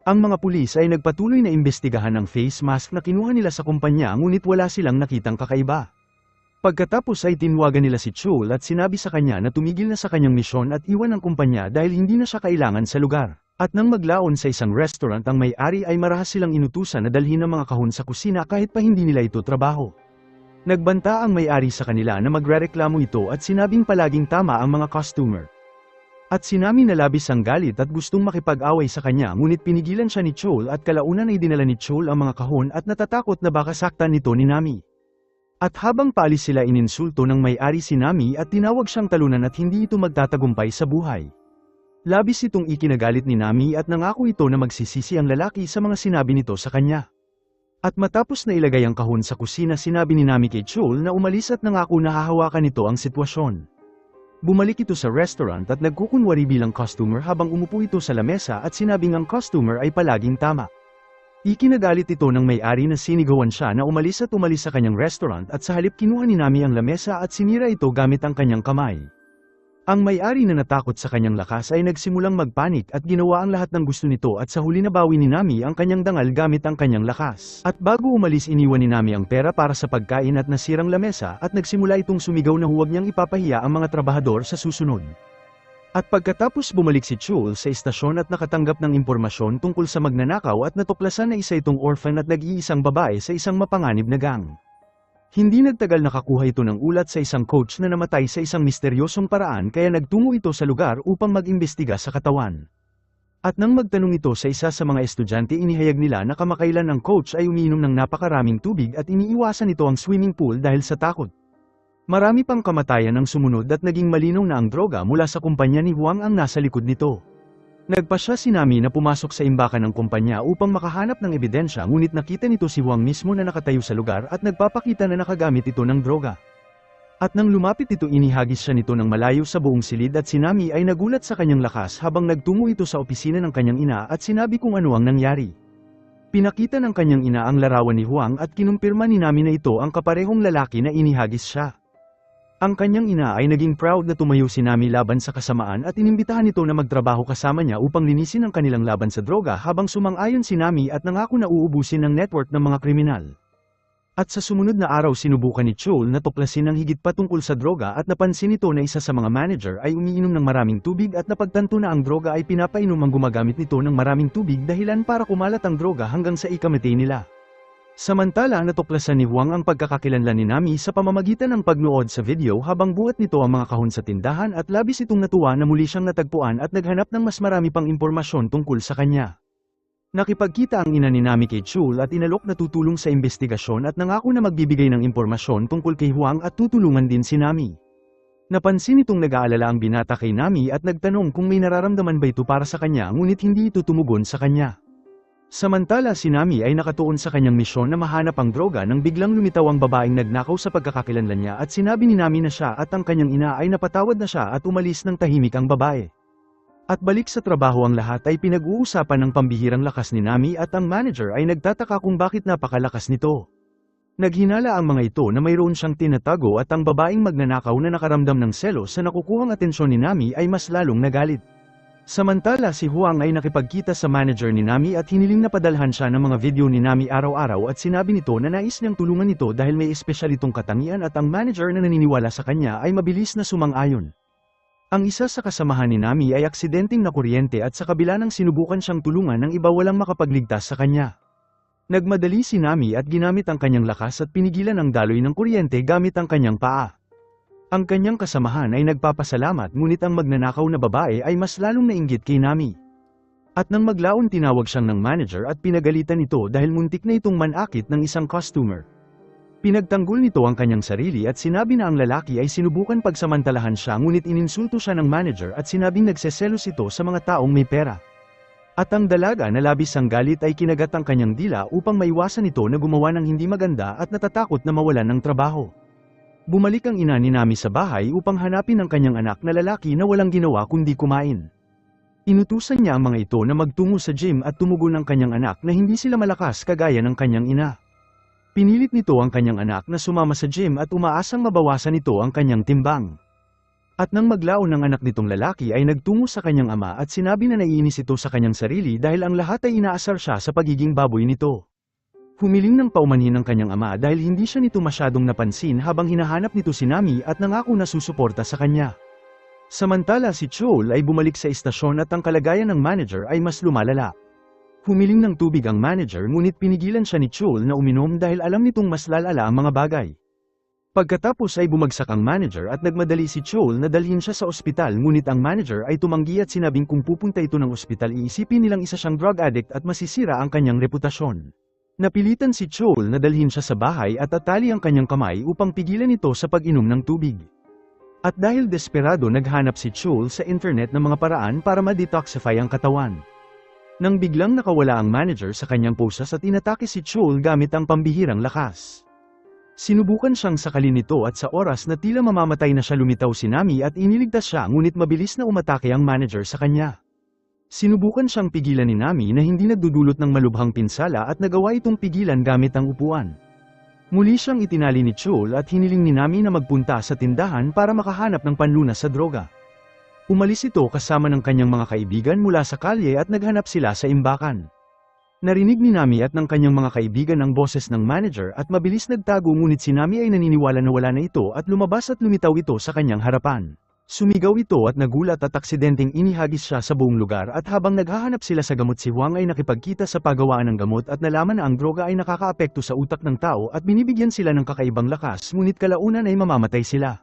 A: Ang mga pulis ay nagpatuloy na imbestigahan ang face mask na kinuha nila sa kumpanya ngunit wala silang nakitang kakaiba. Pagkatapos ay tinwagan nila si Chol at sinabi sa kanya na tumigil na sa kanyang misyon at iwan ang kumpanya dahil hindi na siya kailangan sa lugar. At nang maglaon sa isang restaurant ang may-ari ay marahas silang inutusan na dalhin ang mga kahon sa kusina kahit pa hindi nila ito trabaho. Nagbanta ang may-ari sa kanila na magrereklamo ito at sinabing palaging tama ang mga customer. At si Nami na labis ang galit at gustong makipag-away sa kanya ngunit pinigilan siya ni Chol at kalaunan ay dinala ni Chol ang mga kahon at natatakot na baka saktan nito ni Nami. At habang paalis sila ininsulto ng may-ari si Nami at tinawag siyang talunan at hindi ito magtatagumpay sa buhay. Labis itong ikinagalit ni Nami at nangako ito na magsisisi ang lalaki sa mga sinabi nito sa kanya. At matapos na ilagay ang kahon sa kusina sinabi ni Nami kay Chol na umalis at nangako na hahawakan nito ang sitwasyon. Bumalik ito sa restaurant at nagkukunwari bilang customer habang umupo ito sa lamesa at sinabing ang customer ay palaging tama. Ikinagalit ito ng may-ari na sinigawan siya na umalis sa kanyang restaurant at sa halip kinuha ni Nami ang lamesa at sinira ito gamit ang kanyang kamay. Ang may-ari na natakot sa kanyang lakas ay nagsimulang magpanik at ginawa ang lahat ng gusto nito at sa huli nabawi ni Nami ang kanyang dangal gamit ang kanyang lakas. At bago umalis iniwan ni Nami ang pera para sa pagkain at nasirang lamesa at nagsimula itong sumigaw na huwag niyang ipapahiya ang mga trabahador sa susunod. At pagkatapos bumalik si Chol sa istasyon at nakatanggap ng impormasyon tungkol sa magnanakaw at natuklasan na isa itong orphan at nag-iisang babae sa isang mapanganib na gang. Hindi nagtagal nakakuha ito ng ulat sa isang coach na namatay sa isang misteryosong paraan kaya nagtungo ito sa lugar upang mag-imbestiga sa katawan. At nang magtanong ito sa isa sa mga estudyante inihayag nila na kamakailan ang coach ay umiinom ng napakaraming tubig at iniiwasan ito ang swimming pool dahil sa takot. Marami pang kamatayan ang sumunod at naging malinaw na ang droga mula sa kumpanya ni Huang ang nasa likod nito. Nagpasya si Nami na pumasok sa imbakan ng kumpanya upang makahanap ng ebidensya ngunit nakita nito si Huang mismo na nakatayo sa lugar at nagpapakita na nakagamit ito ng droga. At nang lumapit ito inihagis siya nito ng malayo sa buong silid at si Nami ay nagulat sa kanyang lakas habang nagtungo ito sa opisina ng kanyang ina at sinabi kung ano ang nangyari. Pinakita ng kanyang ina ang larawan ni Huang at kinumpirma ni Nami na ito ang kaparehong lalaki na inihagis siya. Ang kanyang ina ay naging proud na tumayo si Nami laban sa kasamaan at inimbitahan nito na magtrabaho kasama niya upang linisin ang kanilang laban sa droga habang sumang-ayon si Nami at nangako na uubusin ang network ng mga kriminal. At sa sumunod na araw sinubukan ni Chol na tuklasin ang higit pa tungkol sa droga at napansin nito na isa sa mga manager ay umiinom ng maraming tubig at napagtanto na ang droga ay pinapainom ang gumagamit nito ng maraming tubig dahilan para kumalat ang droga hanggang sa ikamatay nila. Samantala natuklasan ni Huang ang pagkakakilanlan ni Nami sa pamamagitan ng pagnood sa video habang buhat nito ang mga kahon sa tindahan at labis itong natuwa na muli siyang natagpuan at naghanap ng mas marami pang impormasyon tungkol sa kanya. Nakipagkita ang ina ni Nami kay Chol at inalok na tutulong sa investigasyon at nangako na magbibigay ng impormasyon tungkol kay Huang at tutulungan din si Nami. Napansin itong nag-aalala ang binata kay Nami at nagtanong kung may nararamdaman ba ito para sa kanya ngunit hindi ito tumugon sa kanya. Samantala si Nami ay nakatuon sa kanyang misyon na mahanap ang droga nang biglang lumitaw ang babaeng nagnakaw sa pagkakakilanlan niya at sinabi ni Nami na siya at ang kanyang ina ay napatawad na siya at umalis ng tahimik ang babae. At balik sa trabaho ang lahat ay pinag-uusapan ng pambihirang lakas ni Nami at ang manager ay nagtataka kung bakit napakalakas nito. Naghinala ang mga ito na mayroon siyang tinatago at ang babaeng magnanakaw na nakaramdam ng selos sa nakukuhang atensyon ni Nami ay mas lalong nagalit. Samantala si Huang ay nakipagkita sa manager ni Nami at hiniling na padalhan siya ng mga video ni Nami araw-araw at sinabi nito na nais niyang tulungan ito dahil may espesyal itong katangian at ang manager na naniniwala sa kanya ay mabilis na sumang-ayon. Ang isa sa kasamahan ni Nami ay aksidenteng nakuryente at sa kabila ng sinubukan siyang tulungan ng iba walang makapagligtas sa kanya. Nagmadali si Nami at ginamit ang kanyang lakas at pinigilan ang daloy ng kuryente gamit ang kanyang paa. Ang kanyang kasamahan ay nagpapasalamat ngunit ang magnanakaw na babae ay mas lalong nainggit kay Nami. At nang maglaon tinawag siyang ng manager at pinagalitan ito dahil muntik na itong manakit ng isang customer. Pinagtanggol nito ang kanyang sarili at sinabi na ang lalaki ay sinubukan pagsamantalahan siya ngunit ininsulto siya ng manager at sinabing nagseselos ito sa mga taong may pera. At ang dalaga na labis ang galit ay kinagat ang kanyang dila upang maiwasan ito na gumawa ng hindi maganda at natatakot na mawalan ng trabaho. Bumalik ang ina ni Nami sa bahay upang hanapin ang kanyang anak na lalaki na walang ginawa kundi kumain. Inutusan niya ang mga ito na magtungo sa gym at tumugon ang kanyang anak na hindi sila malakas kagaya ng kanyang ina. Pinilit nito ang kanyang anak na sumama sa gym at umaasang mabawasan nito ang kanyang timbang. At nang maglaon ng anak nitong lalaki ay nagtungo sa kanyang ama at sinabi na naiinis ito sa kanyang sarili dahil ang lahat ay inaasar siya sa pagiging baboy nito. Humiling ng paumanhin ang kanyang ama dahil hindi siya nito masyadong napansin habang hinahanap nito si Nami at nangako na susuporta sa kanya. Samantala si Chol ay bumalik sa istasyon at ang kalagayan ng manager ay mas lumalala. Humiling ng tubig ang manager ngunit pinigilan siya ni Chol na uminom dahil alam nitong mas lalala ang mga bagay. Pagkatapos ay bumagsak ang manager at nagmadali si Chol na dalhin siya sa ospital ngunit ang manager ay tumanggi at sinabing kung pupunta ito ng ospital iisipin nilang isa siyang drug addict at masisira ang kanyang reputasyon. Napilitan si Chol na dalhin siya sa bahay at atali ang kanyang kamay upang pigilan ito sa pag-inom ng tubig. At dahil desperado naghanap si Chol sa internet ng mga paraan para ma-detoxify ang katawan. Nang biglang nakawala ang manager sa kanyang posas at inatake si Chol gamit ang pambihirang lakas. Sinubukan siyang sakalin nito at sa oras na tila mamamatay na siya lumitaw si Nami at iniligtas siya ngunit mabilis na umatake ang manager sa kanya. Sinubukan siyang pigilan ni Nami na hindi nagdudulot ng malubhang pinsala at nagawa itong pigilan gamit ang upuan. Muli siyang itinali ni Chol at hiniling ni Nami na magpunta sa tindahan para makahanap ng panlunas sa droga. Umalis ito kasama ng kanyang mga kaibigan mula sa kalye at naghanap sila sa imbakan. Narinig ni Nami at ng kanyang mga kaibigan ang boses ng manager at mabilis nagtago ngunit si Nami ay naniniwala na wala na ito at lumabas at lumitaw ito sa kanyang harapan. Sumigaw ito at nagulat at aksidenteng inihagis siya sa buong lugar at habang naghahanap sila sa gamot si Huang ay nakipagkita sa paggawaan ng gamot at nalaman na ang droga ay nakakaapekto sa utak ng tao at binibigyan sila ng kakaibang lakas ngunit kalaunan ay mamamatay sila.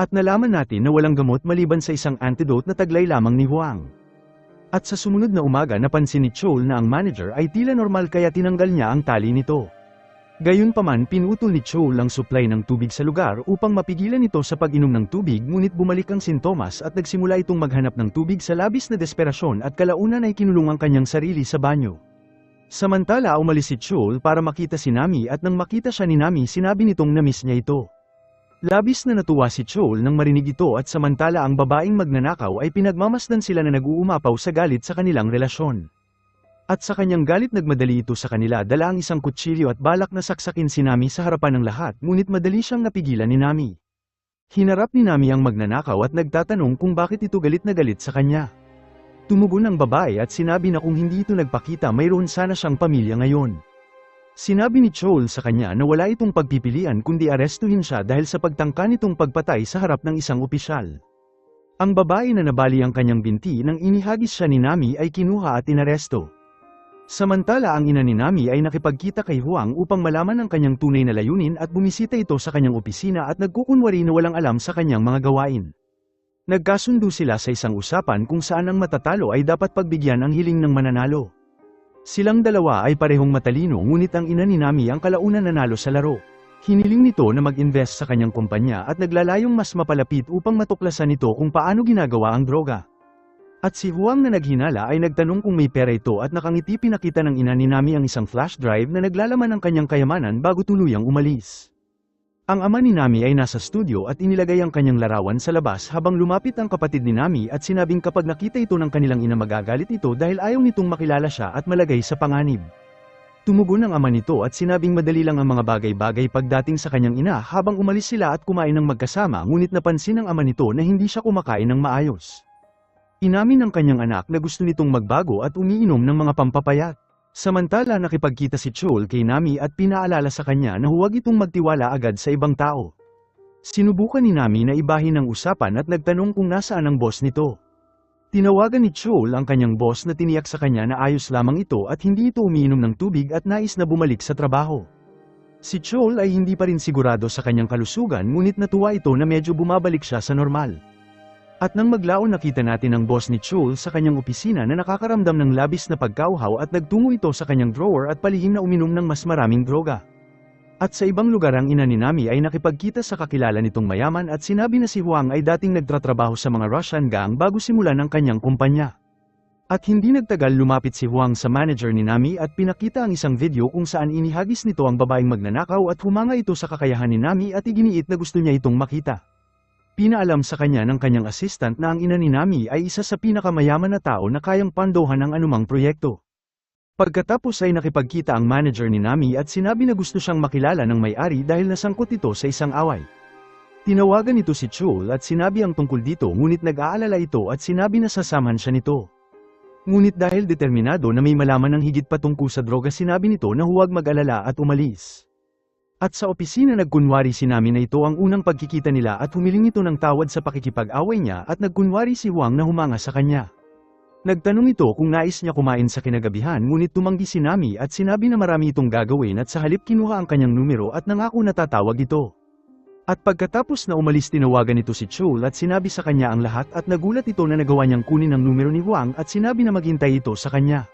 A: At nalaman natin na walang gamot maliban sa isang antidote na taglay lamang ni Huang. At sa sumunod na umaga napansin ni Chol na ang manager ay tila normal kaya tinanggal niya ang tali nito. Gayunpaman pinutol ni Chol ang supply ng tubig sa lugar upang mapigilan ito sa pag-inom ng tubig ngunit bumalik ang sintomas at nagsimula itong maghanap ng tubig sa labis na desperasyon at kalaunan ay kinulong ang kanyang sarili sa banyo. Samantala umalis si Chol para makita si Nami at nang makita siya ni Nami sinabi nitong na-miss niya ito. Labis na natuwa si Chol nang marinig ito at samantala ang babaeng magnanakaw ay pinagmamasdan sila na nag-uumapaw sa galit sa kanilang relasyon. At sa kanyang galit nagmadali ito sa kanila dala ang isang kutsilyo at balak na saksakin si Nami sa harapan ng lahat ngunit madali siyang napigilan ni Nami. Hinarap ni Nami ang magnanakaw at nagtatanong kung bakit ito galit na galit sa kanya. Tumugon ang babae at sinabi na kung hindi ito nagpakita mayroon sana siyang pamilya ngayon. Sinabi ni Chol sa kanya na wala itong pagpipilian kundi arestuhin siya dahil sa pagtangka nitong pagpatay sa harap ng isang opisyal. Ang babae na nabali ang kanyang binti nang inihagis siya ni Nami ay kinuha at inaresto. Samantala ang ina ni Nami ay nakipagkita kay Huang upang malaman ang kanyang tunay na layunin at bumisita ito sa kanyang opisina at nagkukunwari na walang alam sa kanyang mga gawain. Nagkasundo sila sa isang usapan kung saan ang matatalo ay dapat pagbigyan ang hiling ng mananalo. Silang dalawa ay parehong matalino ngunit ang ina ni Nami ang kalaunan nanalo sa laro. Hiniling nito na mag-invest sa kanyang kumpanya at naglalayong mas mapalapit upang matuklasan nito kung paano ginagawa ang droga. At si Huang na naghinala ay nagtanong kung may pera ito at nakangiti pinakita ng ina ni Nami ang isang flash drive na naglalaman ng kanyang kayamanan bago tuluyang umalis. Ang ama ni Nami ay nasa studio at inilagay ang kanyang larawan sa labas habang lumapit ang kapatid ni Nami at sinabing kapag nakita ito ng kanilang ina magagalit ito dahil ayaw nitong makilala siya at malagay sa panganib. Tumugon ang ama nito at sinabing madali lang ang mga bagay-bagay pagdating sa kanyang ina habang umalis sila at kumain ng magkasama ngunit napansin ng ama nito na hindi siya kumakain ng maayos. Inamin ng kanyang anak na gusto nitong magbago at umiinom ng mga pampapayat. Samantala nakipagkita si Chol kay Nami at pinaalala sa kanya na huwag itong magtiwala agad sa ibang tao. Sinubukan ni Nami na ibahin ang usapan at nagtanong kung nasaan ang boss nito. Tinawagan ni Chol ang kanyang boss na tiniyak sa kanya na ayos lamang ito at hindi ito umiinom ng tubig at nais na bumalik sa trabaho. Si Chol ay hindi pa rin sigurado sa kanyang kalusugan ngunit natuwa ito na medyo bumabalik siya sa normal. At nang maglaon nakita natin ang boss ni Chol sa kanyang opisina na nakakaramdam ng labis na pagkauhaw at nagtungo ito sa kanyang drawer at palihim na uminom ng mas maraming droga. At sa ibang lugar ang ina ni Nami ay nakipagkita sa kakilala nitong mayaman at sinabi na si Huang ay dating nagtatrabaho sa mga Russian gang bago simulan ang kanyang kumpanya. At hindi nagtagal lumapit si Huang sa manager ni Nami at pinakita ang isang video kung saan inihagis nito ang babaeng magnanakaw at humanga ito sa kakayahan ni Nami at iginiit na gusto niya itong makita. Pinaalam sa kanya ng kanyang assistant na ang ina ni Nami ay isa sa pinakamayaman na tao na kayang pandohan ang anumang proyekto. Pagkatapos ay nakipagkita ang manager ni Nami at sinabi na gusto siyang makilala ng may-ari dahil nasangkot ito sa isang away. Tinawagan ito si Chol at sinabi ang tungkol dito ngunit nag-aalala ito at sinabi na sasamahan siya nito. Ngunit dahil determinado na may malaman ng higit pa tungkol sa droga sinabi nito na huwag mag-alala at umalis. At sa opisina nagkunwari si Nami na ito ang unang pagkikita nila at humiling ito ng tawad sa pakikipag-away niya at nagkunwari si Huang na humanga sa kanya. Nagtanong ito kung nais niya kumain sa kinagabihan ngunit tumanggi si Nami at sinabi na marami itong gagawin at sa halip kinuha ang kanyang numero at nangako na tatawag ito. At pagkatapos na umalis tinawagan ito si Chol at sinabi sa kanya ang lahat at nagulat ito na nagawa niyang kunin ang numero ni Huang at sinabi na maghintay ito sa kanya.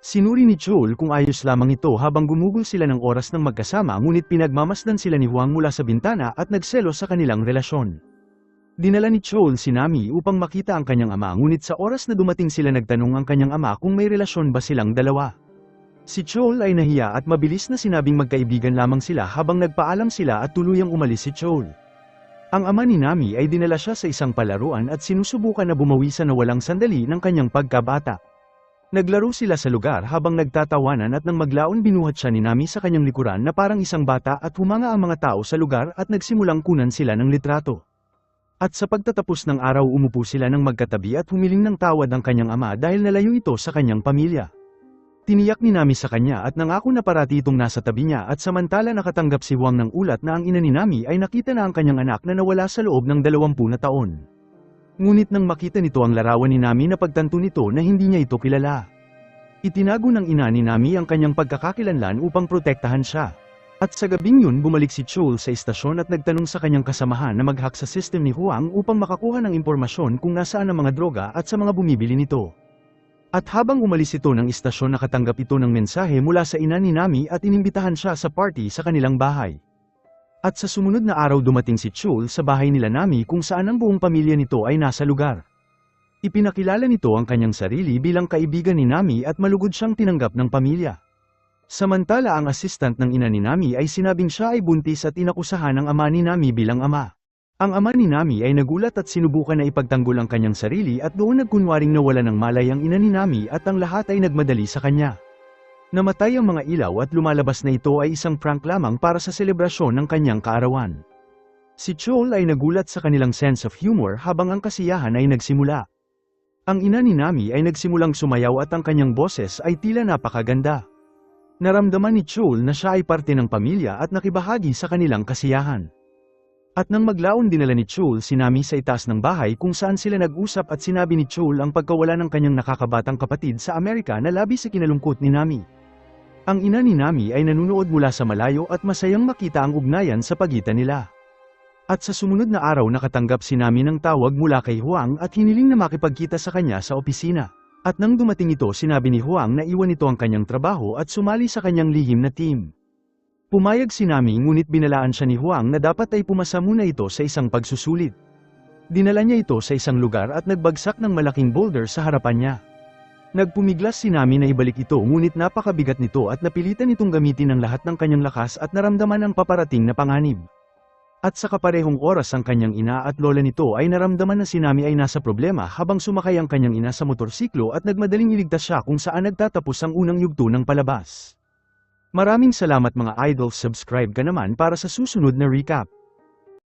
A: Sinuri ni Chol kung ayos lamang ito habang gumugol sila ng oras ng magkasama ngunit pinagmamasdan sila ni Huang mula sa bintana at nagselos sa kanilang relasyon. Dinala ni Chol si Nami upang makita ang kanyang ama ngunit sa oras na dumating sila nagtanong ang kanyang ama kung may relasyon ba silang dalawa. Si Chol ay nahiya at mabilis na sinabing magkaibigan lamang sila habang nagpaalam sila at tuluyang umalis si Chol. Ang ama ni Nami ay dinala siya sa isang palaruan at sinusubukan na bumawi sa nawalang sandali ng kanyang pagkabata. Naglaro sila sa lugar habang nagtatawanan at nang maglaon binuhat siya ni Nami sa kanyang likuran na parang isang bata at humanga ang mga tao sa lugar at nagsimulang kunan sila ng litrato. At sa pagtatapos ng araw umupo sila ng magkatabi at humiling ng tawad ang kanyang ama dahil nalayo ito sa kanyang pamilya. Tiniyak ni Nami sa kanya at nangako na parati itong nasa tabi niya at samantala nakatanggap si Huang ng ulat na ang ina ni Nami ay nakita na ang kanyang anak na nawala sa loob ng 20 na taon. Ngunit nang makita nito ang larawan ni Nami napagtanto nito na hindi niya ito kilala. Itinago ng ina ni Nami ang kanyang pagkakakilanlan upang protektahan siya. At sa gabing yun bumalik si Chol sa istasyon at nagtanong sa kanyang kasamahan na mag-hack sa system ni Huang upang makakuha ng impormasyon kung nasaan ang mga droga at sa mga bumibili nito. At habang umalis ito ng istasyon nakatanggap ito ng mensahe mula sa ina ni Nami at inimbitahan siya sa party sa kanilang bahay. At sa sumunod na araw dumating si Chol sa bahay nila Nami kung saan ang buong pamilya nito ay nasa lugar. Ipinakilala nito ang kanyang sarili bilang kaibigan ni Nami at malugod siyang tinanggap ng pamilya. Samantala ang assistant ng ina ni Nami ay sinabing siya ay buntis at inakusahan ng ama ni Nami bilang ama. Ang ama ni Nami ay nagulat at sinubukan na ipagtanggol ang kanyang sarili at doon nagkunwaring nawala ng malay ang ina ni Nami at ang lahat ay nagmadali sa kanya. Namatay ang mga ilaw at lumalabas na ito ay isang prank lamang para sa selebrasyon ng kanyang kaarawan. Si Chol ay nagulat sa kanilang sense of humor habang ang kasiyahan ay nagsimula. Ang ina ni Nami ay nagsimulang sumayaw at ang kanyang boses ay tila napakaganda. Naramdaman ni Chol na siya ay parte ng pamilya at nakibahagi sa kanilang kasiyahan. At nang maglaon dinala ni Chol si Nami sa itaas ng bahay kung saan sila nag-usap at sinabi ni Chol ang pagkawala ng kanyang nakakabatang kapatid sa Amerika na labis sa kinalungkot ni Nami. Ang ina ni Nami ay nanunood mula sa malayo at masayang makita ang ugnayan sa pagitan nila. At sa sumunod na araw nakatanggap si Nami ng tawag mula kay Huang at hiniling na makipagkita sa kanya sa opisina. At nang dumating ito sinabi ni Huang na iwan ito ang kanyang trabaho at sumali sa kanyang lihim na team. Pumayag si Nami ngunit binalaan siya ni Huang na dapat ay pumasa muna ito sa isang pagsusulit. Dinala niya ito sa isang lugar at nagbagsak ng malaking boulder sa harapan niya. Nagpumiglas si Nami na ibalik ito ngunit napakabigat nito at napilitan itong gamitin ang lahat ng kanyang lakas at naramdaman ang paparating na panganib. At sa kaparehong oras ang kanyang ina at lola nito ay naramdaman na si Nami ay nasa problema habang sumakay ang kanyang ina sa motorsiklo at nagmadaling iligtas siya kung saan nagtatapos ang unang yugto ng palabas. Maraming salamat mga idol, subscribe ka naman para sa susunod na recap.